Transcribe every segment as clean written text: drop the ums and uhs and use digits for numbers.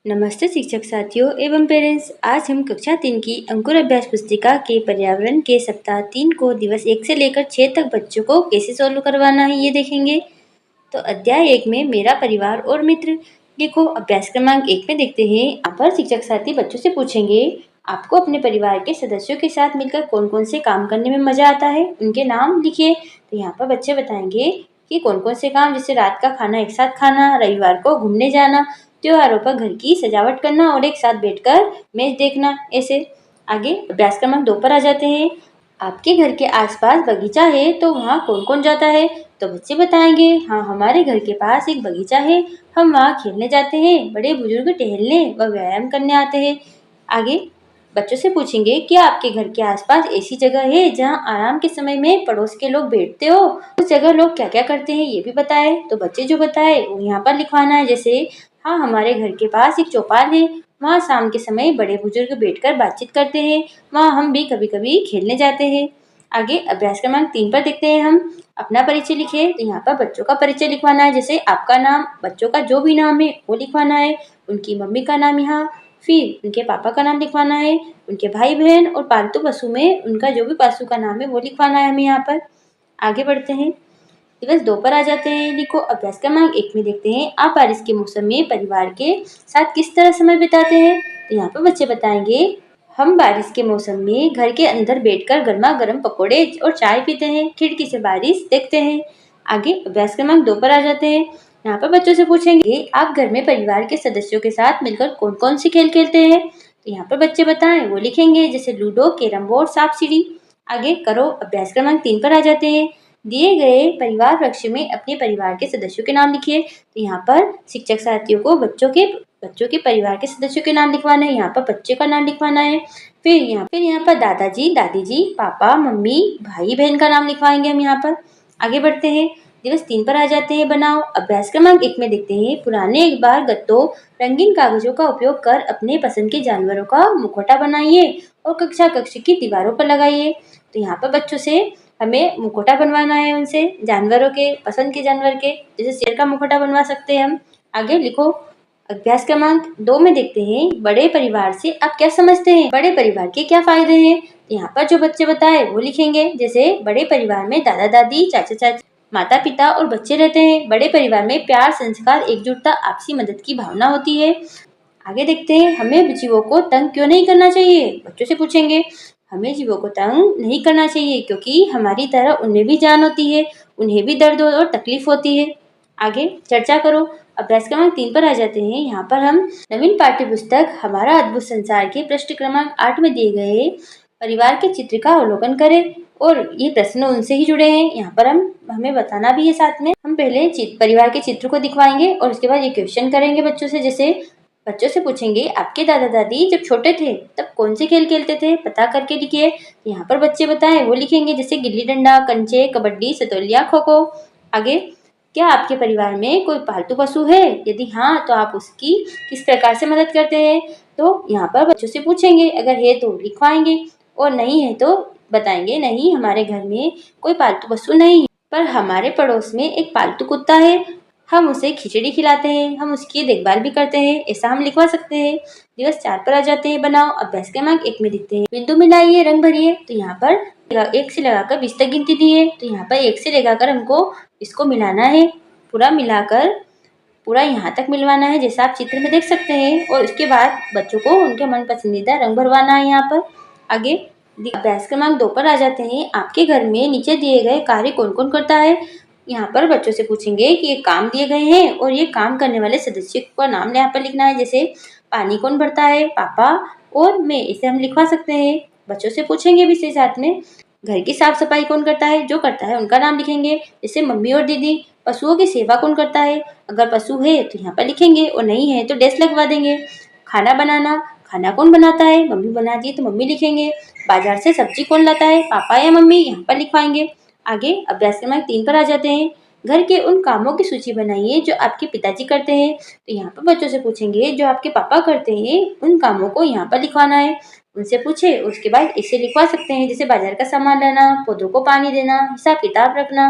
नमस्ते शिक्षक साथियों एवं पेरेंट्स। आज हम कक्षा 3 की अंकुर अभ्यास पुस्तिका के पर्यावरण के सप्ताह 3 को दिवस 1 से लेकर 6 तक बच्चों को कैसे सोल्व करवाना है ये देखेंगे। तो अध्याय 1 में मेरा परिवार और मित्र। देखो अभ्यास क्रमांक 1 में देखते हैं। यहाँ पर शिक्षक साथी बच्चों से पूछेंगे आपको अपने परिवार के सदस्यों के साथ मिलकर कौन कौन से काम करने में मजा आता है, उनके नाम लिखिए। तो यहाँ पर बच्चे बताएंगे कि कौन कौन से काम, जैसे रात का खाना एक साथ खाना, रविवार को घूमने जाना, त्योहारों पर घर की सजावट करना और एक साथ बैठकर मैच देखना। ऐसे आगे अभ्यास क्रमांक 2 पर आ जाते हैं। आपके घर के आसपास बगीचा है तो वहाँ कौन कौन जाता है? तो बच्चे बताएंगे हाँ, हमारे घर के पास एक बगीचा है, हम वहाँ खेलने जाते हैं, बड़े बुजुर्ग टहलने व व्यायाम करने आते हैं। आगे बच्चों से पूछेंगे क्या आपके घर के आसपास ऐसी जगह है जहाँ आराम के समय में पड़ोस के लोग बैठते हो? उस जगह लोग क्या क्या करते हैं ये भी बताए। तो बच्चे जो बताए वो यहाँ पर लिखवाना है। जैसे हाँ, हमारे घर के पास एक चौपाल है, वहाँ शाम के समय बड़े बुजुर्ग बैठकर बातचीत करते हैं, वहाँ हम भी कभी कभी खेलने जाते हैं। आगे अभ्यास क्रमांक 3 पर देखते हैं हम। अपना परिचय लिखे। तो यहाँ पर बच्चों का परिचय लिखवाना है। जैसे आपका नाम, बच्चों का जो भी नाम है वो लिखवाना है, उनकी मम्मी का नाम यहाँ, फिर उनके पापा का नाम लिखवाना है, उनके भाई बहन और पालतू पशु में उनका जो भी पशु का नाम है वो लिखवाना है हमें यहाँ पर। आगे बढ़ते हैं, दिवस 2 पर आ जाते हैं। लिखो अभ्यास क्रमांक 1 में देखते हैं आप बारिश के मौसम में परिवार के साथ किस तरह समय बिताते हैं। तो यहाँ पर बच्चे बताएंगे हम बारिश के मौसम में घर के अंदर बैठकर गर्मा गर्म पकौड़े और चाय पीते हैं, खिड़की से बारिश देखते हैं। आगे अभ्यास क्रमांक 2 पर आ जाते हैं। यहाँ पर बच्चों से पूछेंगे आप घर में परिवार के सदस्यों के साथ मिलकर कौन कौन से खेल खेलते हैं। तो यहाँ पर बच्चे बताएं वो लिखेंगे, जैसे लूडो, कैरम बोर्ड, सांप सीढ़ी। आगे करो अभ्यास क्रमांक 3 पर आ जाते हैं। दिए गए परिवार वृक्ष में अपने परिवार के सदस्यों के नाम लिखिए। तो यहाँ पर शिक्षक साथियों को बच्चों के परिवार के सदस्यों के नाम लिखवाना है। यहाँ पर बच्चे का नाम लिखवाना है। फिर यहाँ पर दादाजी, दादी जी, पापा, मम्मी, भाई बहन का नाम लिखवाएंगे हम यहाँ पर। आगे बढ़ते हैं, दिवस 3 पर आ जाते हैं। बनाओ अभ्यास क्रमांक 1 में देखते हैं पुराने एक बार गत्तों रंगीन कागजों का उपयोग कर अपने पसंद के जानवरों का मुखौटा बनाइए और कक्षा कक्ष की दीवारों पर लगाइए। तो यहाँ पर बच्चों से हमें मुखौटा बनवाना है उनसे, जानवरों के, पसंद के जानवर के, जैसे शेर का मुखौटा बनवा सकते हैं हम। आगे लिखो अभ्यास क्रमांक 2 में देखते हैं बड़े परिवार से आप क्या समझते हैं, बड़े परिवार के क्या फायदे हैं। तो यहाँ पर जो बच्चे बताए वो लिखेंगे। जैसे बड़े परिवार में दादा दादी, चाचा चाची, माता पिता और बच्चे रहते हैं। बड़े परिवार में प्यार, संस्कार, एकजुटता, आपसी मदद की भावना होती है। आगे देखते हैं हमें जीवों को तंग क्यों नहीं करना चाहिए। बच्चों से पूछेंगे हमें जीवों को तंग नहीं करना चाहिए क्योंकि हमारी तरह उनमें भी जान होती है, उन्हें भी दर्द और तकलीफ होती है। आगे चर्चा करो अभ्यास क्रमांक 3 पर आ जाते हैं। यहाँ पर हम नवीन पाठ्य पुस्तक हमारा अद्भुत संसार के पृष्ठ क्रमांक 8 में दिए गए परिवार के चित्र का अवलोकन करें और ये प्रश्न उनसे ही जुड़े हैं। यहाँ पर हमें बताना भी है साथ में। हम पहले परिवार के चित्र को दिखवाएंगे और उसके बाद ये क्वेश्चन करेंगे बच्चों से। जैसे बच्चों से पूछेंगे आपके दादा दादी जब छोटे थे तब कौन से खेल खेलते थे, पता करके लिखिए। यहाँ पर बच्चे बताएं वो लिखेंगे, जैसे गिल्ली डंडा, कंचे, कबड्डी, सतोलिया, खो खो। आगे क्या आपके परिवार में कोई पालतू पशु है, यदि हाँ तो आप उसकी किस प्रकार से मदद करते हैं। तो यहाँ पर बच्चों से पूछेंगे, अगर है तो लिखवाएंगे और नहीं है तो बताएंगे नहीं, हमारे घर में कोई पालतू पशु नहीं है, पर हमारे पड़ोस में एक पालतू कुत्ता है, हम उसे खिचड़ी खिलाते हैं, हम उसकी देखभाल भी करते हैं, ऐसा हम लिखवा सकते हैं। दिवस 4 पर आ जाते हैं। बनाओ अभ्यास क्रमांक 1 में दिखते हैं बिंदु मिलाइए, रंग भरिए। तो यहाँ पर 1 से लगाकर 20 तक गिनती दी है। तो यहाँ पर 1 से लगाकर हमको इसको मिलाना है, पूरा मिलाकर पूरा यहाँ तक मिलवाना है, जैसा आप चित्र में देख सकते हैं। और उसके बाद बच्चों को उनके मन पसंदीदा रंग भरवाना है यहाँ पर। आगे अभ्यास क्रमांक 2 पर आ जाते हैं। आपके घर में नीचे दिए गए कार्य कौन कौन करता है। यहाँ पर बच्चों से पूछेंगे कि ये काम दिए गए हैं और ये काम करने वाले सदस्य का नाम यहाँ पर लिखना है। जैसे पानी कौन भरता है, पापा और मैं, इसे हम लिखवा सकते हैं। बच्चों से पूछेंगे भी इसके साथ में घर की साफ सफाई कौन करता है, जो करता है उनका नाम लिखेंगे, जैसे मम्मी और दीदी। पशुओं की सेवा कौन करता है, अगर पशु है तो यहाँ पर लिखेंगे और नहीं है तो डैश लगवा देंगे। खाना बनाना, खाना कौन बनाता है, मम्मी बनाती है तो मम्मी लिखेंगे। बाजार से सब्जी कौन लाता है, पापा या मम्मी, यहाँ पर लिखवाएंगे। आगे अभ्यास क्रमांक 3 पर आ जाते हैं। घर के उन कामों की सूची बनाइए जो आपके पिताजी करते हैं। तो यहाँ पर बच्चों से पूछेंगे जो आपके पापा करते हैं उन कामों को यहाँ पर लिखवाना है। उनसे पूछे उसके बाद इसे लिखवा सकते हैं, जैसे बाजार का सामान लाना, पौधों को पानी देना, हिसाब किताब रखना,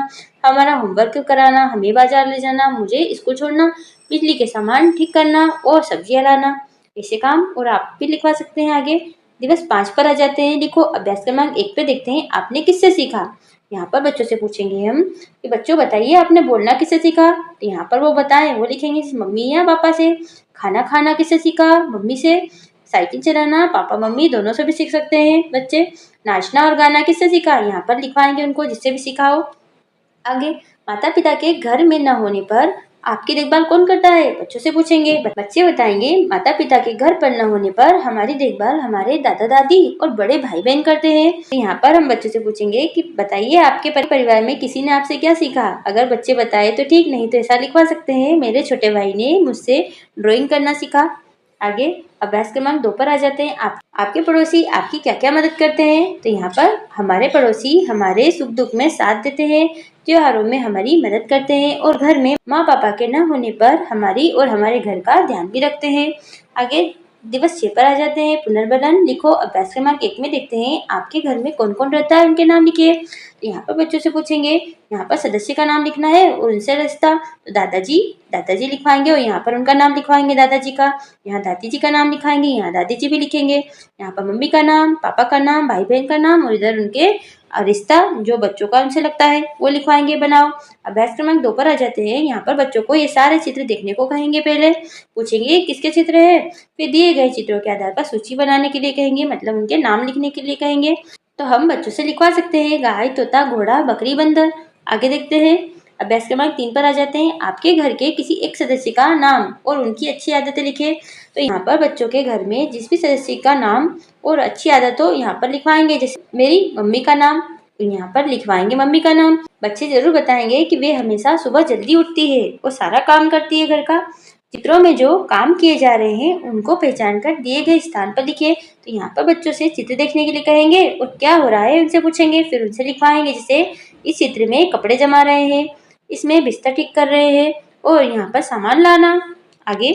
हमारा होमवर्क कराना, हमें बाजार ले जाना, मुझे स्कूल छोड़ना, बिजली के सामान ठीक करना और सब्जियां लाना। ऐसे काम और आप भी लिखवा सकते हैं आगे। दिवस 5 पर आ जाते हैं। लिखो अभ्यास क्रमांक 1 पे देखते हैं आपने किससे सीखा। यहाँ पर बच्चों से पूछेंगे हम कि बच्चों बताइए आपने बोलना किससे सीखा। तो यहाँ पर वो बताएं, वो लिखेंगे मम्मी या पापा से। खाना खाना किससे सीखा, मम्मी से। साइकिल चलाना पापा मम्मी दोनों से भी सीख सकते हैं बच्चे। नाचना और गाना किससे सीखा, यहाँ पर लिखवाएंगे उनको जिससे भी सीखा हो। आगे माता पिता के घर में न होने पर आपकी देखभाल कौन करता है, बच्चों से पूछेंगे। बच्चे बताएंगे माता पिता के घर पर न होने पर हमारी देखभाल हमारे दादा दादी और बड़े भाई बहन करते हैं। तो यहाँ पर हम बच्चों से पूछेंगे कि बताइए आपके परिवार में किसी ने आपसे क्या सीखा। अगर बच्चे बताए तो ठीक, नहीं तो ऐसा लिखवा सकते हैं मेरे छोटे भाई ने मुझसे ड्राइंग करना सीखा। आगे अभ्यास क्रमांक 2 पर आ जाते हैं। आपके पड़ोसी आपकी क्या क्या मदद करते हैं। तो यहाँ पर हमारे पड़ोसी हमारे सुख दुख में साथ देते हैं, त्योहारों में हमारी मदद करते हैं और घर में माँ पापा के न होने पर हमारी और हमारे घर का ध्यान भी रखते हैं। आगे दिवस 6 पर आ जाते हैं। पुनर्बलन लिखो अभ्यास क्रमांक 1 में देखते हैं आपके घर में कौन कौन रहता है, उनके नाम लिखिए। तो यहाँ पर बच्चों से पूछेंगे, यहाँ पर सदस्य का नाम लिखना है और उनसे रिश्ता। तो दादाजी लिखवाएंगे और यहाँ पर उनका नाम लिखवाएंगे दादाजी का। यहाँ दादी जी का नाम लिखाएंगे, यहाँ दादी जी भी लिखेंगे। यहाँ पर मम्मी का नाम, पापा का नाम, भाई बहन का नाम और इधर उनके रिश्ता जो बच्चों का उनसे लगता है वो लिखवाएंगे। बनाओ अभ्यास क्रमांक 2 पर आ जाते हैं। यहाँ पर बच्चों को ये सारे चित्र देखने को कहेंगे। पहले पूछेंगे किसके चित्र है, फिर दिए गए चित्रों के आधार पर सूची बनाने के लिए कहेंगे, मतलब उनके नाम लिखने के लिए कहेंगे। तो हम बच्चों से लिखवा सकते हैं गाय, तोता, घोड़ा, बकरी, बंदर। आगे देखते हैं अभ्यास क्रमांक 3 पर आ जाते हैं। आपके घर के किसी एक सदस्य का नाम और उनकी अच्छी आदतें लिखे। तो यहाँ पर बच्चों के घर में जिस भी सदस्य का नाम और अच्छी आदत हो यहाँ पर लिखवाएंगे। जैसे मेरी मम्मी का नाम, तो यहाँ पर लिखवाएंगे मम्मी का नाम। बच्चे जरूर बताएंगे कि वे हमेशा सुबह जल्दी उठती है और सारा काम करती है घर का। चित्रों में जो काम किए जा रहे हैं उनको पहचान कर दिए गए स्थान पर लिखिए। तो यहाँ पर बच्चों से चित्र देखने के लिए कहेंगे और क्या हो रहा है उनसे पूछेंगे, फिर उनसे लिखवाएंगे। जैसे इस चित्र में कपड़े जमा रहे हैं, इसमें बिस्तर ठीक कर रहे हैं और यहाँ पर सामान लाना। आगे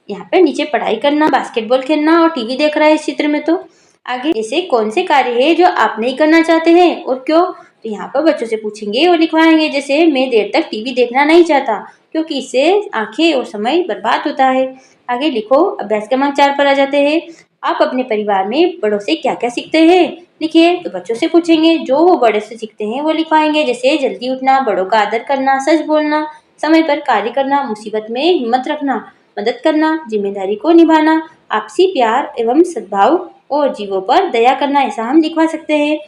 यहाँ पर नीचे पढ़ाई करना, बास्केटबॉल खेलना और टीवी देख रहा है इस चित्र में। तो आगे ऐसे कौन से कार्य है जो आप नहीं करना चाहते हैं और क्यों। तो यहाँ पर बच्चों से पूछेंगे और लिखवाएंगे। जैसे मैं देर तक टीवी देखना नहीं चाहता क्योंकि इससे आंखें और समय बर्बाद होता है। आगे लिखो अभ्यास क्रमांक 4 पर आ जाते हैं। आप अपने परिवार में बड़ों से क्या क्या सीखते हैं लिखिए। तो बच्चों से पूछेंगे जो वो बड़े से सीखते हैं वो लिखवाएंगे। जैसे जल्दी उठना, बड़ों का आदर करना, सच बोलना, समय पर कार्य करना, मुसीबत में हिम्मत रखना, मदद करना, जिम्मेदारी को निभाना, आपसी प्यार एवं सद्भाव और जीवों पर दया करना। ऐसा हम लिखवा सकते हैं।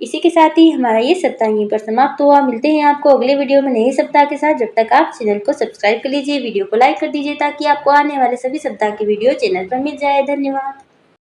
इसी के साथ ही हमारा ये सप्ताह यहीं पर समाप्त हुआ। मिलते हैं आपको अगले वीडियो में नए सप्ताह के साथ। जब तक आप चैनल को सब्सक्राइब कर लीजिए, वीडियो को लाइक कर दीजिए ताकि आपको आने वाले सभी सप्ताह की वीडियो चैनल पर मिल जाए। धन्यवाद।